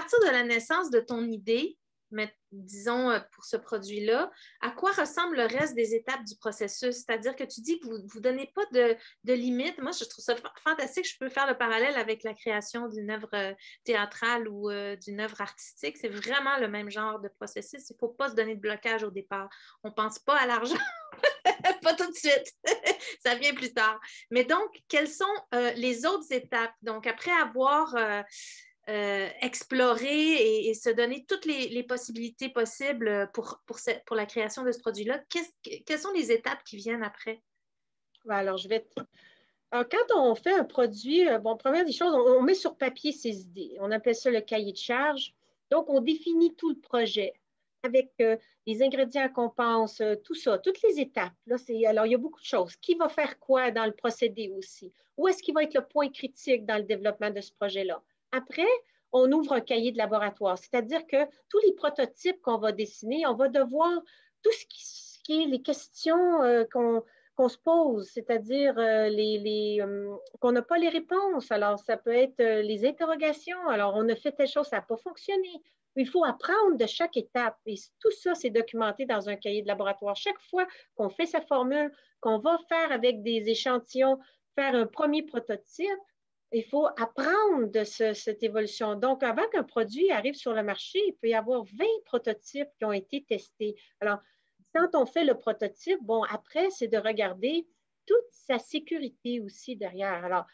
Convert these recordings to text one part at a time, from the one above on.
partir de la naissance de ton idée, mais disons pour ce produit-là, à quoi ressemble le reste des étapes du processus? C'est-à-dire que tu dis que vous ne donnez pas de limites. Moi, je trouve ça fantastique. Je peux faire le parallèle avec la création d'une œuvre théâtrale ou d'une œuvre artistique. C'est vraiment le même genre de processus. Il ne faut pas se donner de blocage au départ. On ne pense pas à l'argent. Pas tout de suite. Ça vient plus tard. Mais donc, quelles sont les autres étapes? Donc, après avoir explorer et se donner toutes les possibilités possibles pour la création de ce produit-là. Quelles sont les étapes qui viennent après? Alors, alors, quand on fait un produit, bon, première des choses, on met sur papier ses idées. On appelle ça le cahier de charge. Donc, on définit tout le projet avec les ingrédients qu'on pense, tout ça, toutes les étapes. Là, alors, il y a beaucoup de choses. Qui va faire quoi dans le procédé aussi? Où est-ce qu'il va être le point critique dans le développement de ce projet-là? Après, on ouvre un cahier de laboratoire, c'est-à-dire que tous les prototypes qu'on va dessiner, on va devoir, tout ce qui est les questions qu'on se pose, c'est-à-dire qu'on n'a pas les réponses. Alors, ça peut être les interrogations. Alors, on a fait telle chose, ça n'a pas fonctionné. Il faut apprendre de chaque étape. Et tout ça, c'est documenté dans un cahier de laboratoire. Chaque fois qu'on fait sa formule, qu'on va faire avec des échantillons, faire un premier prototype, il faut apprendre de cette évolution. Donc, avant qu'un produit arrive sur le marché, il peut y avoir 20 prototypes qui ont été testés. Alors, quand on fait le prototype, bon, après, c'est de regarder toute sa sécurité aussi derrière. Alors,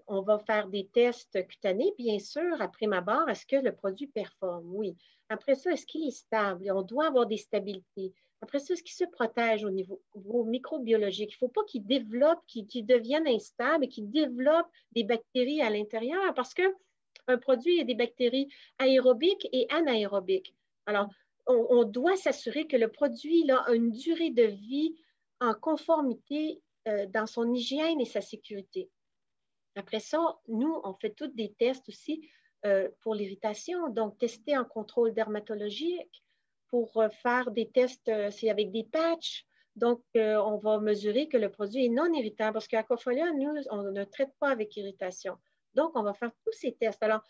on va faire des tests cutanés, bien sûr, après ma barre, est-ce que le produit performe? Oui. Après ça, est-ce qu'il est stable? On doit avoir des stabilités. Après ça, est-ce qu'il se protège au niveau microbiologique? Il ne faut pas qu'il développe, qu'il devienne instable et qu'il développe des bactéries à l'intérieur parce qu'un produit a des bactéries aérobiques et anaérobiques. Alors, on doit s'assurer que le produit là, a une durée de vie en conformité dans son hygiène et sa sécurité. Après ça, nous, on fait tous des tests aussi pour l'irritation, donc tester en contrôle dermatologique, pour faire des tests, c'est avec des patchs. Donc, on va mesurer que le produit est non irritant parce qu'Aquafolia, nous, on ne traite pas avec irritation. Donc, on va faire tous ces tests. Alors,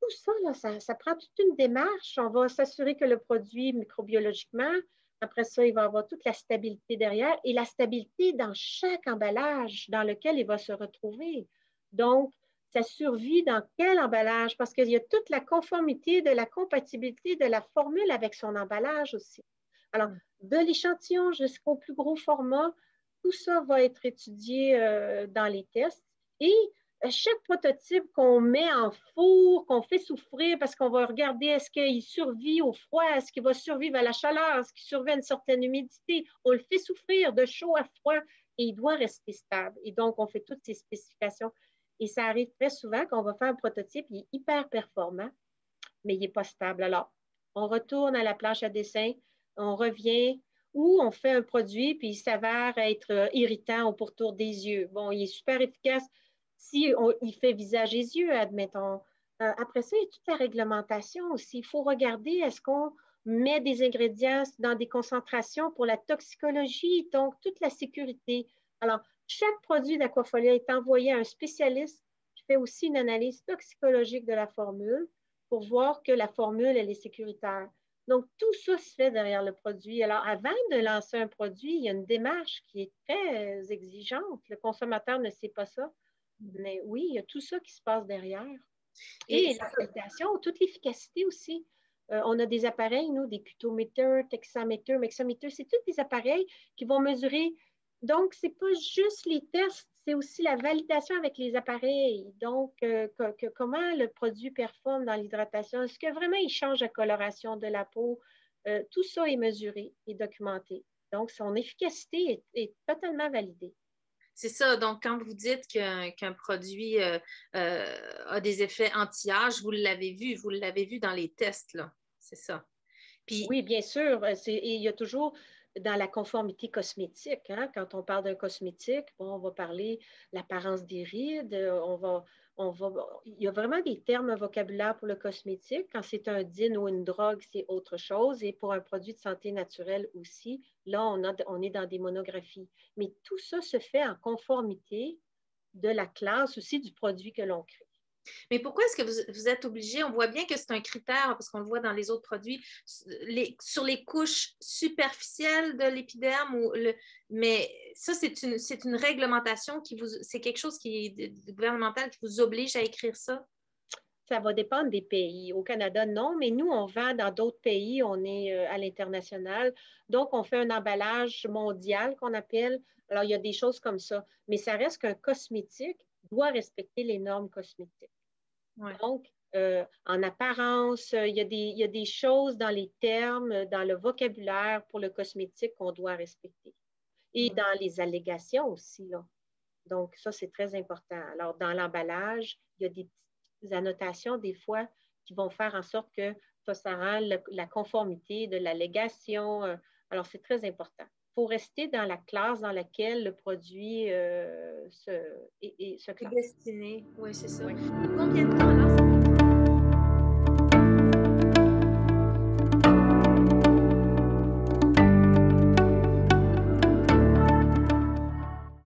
tout ça, là, ça prend toute une démarche. On va s'assurer que le produit microbiologiquement, après ça, il va avoir toute la stabilité derrière et la stabilité dans chaque emballage dans lequel il va se retrouver. Donc, ça survit dans quel emballage? Parce qu'il y a toute la conformité de la compatibilité de la formule avec son emballage aussi. Alors, de l'échantillon jusqu'au plus gros format, tout ça va être étudié dans les tests. Et chaque prototype qu'on met en four, qu'on fait souffrir parce qu'on va regarder est-ce qu'il survit au froid, est-ce qu'il va survivre à la chaleur, est-ce qu'il survit à une certaine humidité. On le fait souffrir de chaud à froid et il doit rester stable. Et donc, on fait toutes ces spécifications. Et ça arrive très souvent qu'on va faire un prototype, il est hyper performant, mais il n'est pas stable. Alors, on retourne à la planche à dessin, on revient ou on fait un produit puis il s'avère être irritant au pourtour des yeux. Bon, il est super efficace si il fait visage et yeux, admettons. Après ça, il y a toute la réglementation aussi. Il faut regarder, est-ce qu'on met des ingrédients dans des concentrations pour la toxicologie, donc toute la sécurité. Alors, chaque produit d'Aquafolia est envoyé à un spécialiste qui fait aussi une analyse toxicologique de la formule pour voir que la formule, elle est sécuritaire. Donc, tout ça se fait derrière le produit. Alors, avant de lancer un produit, il y a une démarche qui est très exigeante. Le consommateur ne sait pas ça. Mais oui, il y a tout ça qui se passe derrière. Et la validation, toute l'efficacité aussi. On a des appareils, nous, des cutométers, texaméters, mexaméters, c'est tous des appareils qui vont mesurer. Donc, ce n'est pas juste les tests, c'est aussi la validation avec les appareils. Donc, comment le produit performe dans l'hydratation. Est-ce que vraiment il change la coloration de la peau? Tout ça est mesuré et documenté. Donc, son efficacité est totalement validée. C'est ça. Donc, quand vous dites qu'un produit a des effets anti-âge, vous l'avez vu dans les tests, là. C'est ça. Puis, oui, bien sûr. Il y a toujours dans la conformité cosmétique, hein, quand on parle d'un cosmétique, bon, on va parler de l'apparence des rides, il y a vraiment des termes, un vocabulaire pour le cosmétique. Quand c'est un DIN ou une drogue, c'est autre chose. Et pour un produit de santé naturelle aussi, là, on est dans des monographies. Mais tout ça se fait en conformité de la classe aussi du produit que l'on crée. Mais pourquoi est-ce que vous êtes obligé? On voit bien que c'est un critère, parce qu'on le voit dans les autres produits, sur les couches superficielles de l'épiderme, mais ça, c'est une réglementation c'est quelque chose qui est gouvernemental qui vous oblige à écrire ça? Ça va dépendre des pays. Au Canada, non, mais nous, on vend dans d'autres pays, on est à l'international. Donc, on fait un emballage mondial qu'on appelle. Alors, il y a des choses comme ça, mais ça reste qu'un cosmétique doit respecter les normes cosmétiques. Ouais. Donc, en apparence, il y a des choses dans les termes, dans le vocabulaire pour le cosmétique qu'on doit respecter. Et dans les allégations aussi, là. Donc, ça, c'est très important. Alors, dans l'emballage, il y a des petites annotations, des fois, qui vont faire en sorte que ça rend la conformité de l'allégation. Alors, c'est très important. Il faut rester dans la classe dans laquelle le produit se classe. Destiné, oui, c'est ça. Oui. Combien de temps, alors,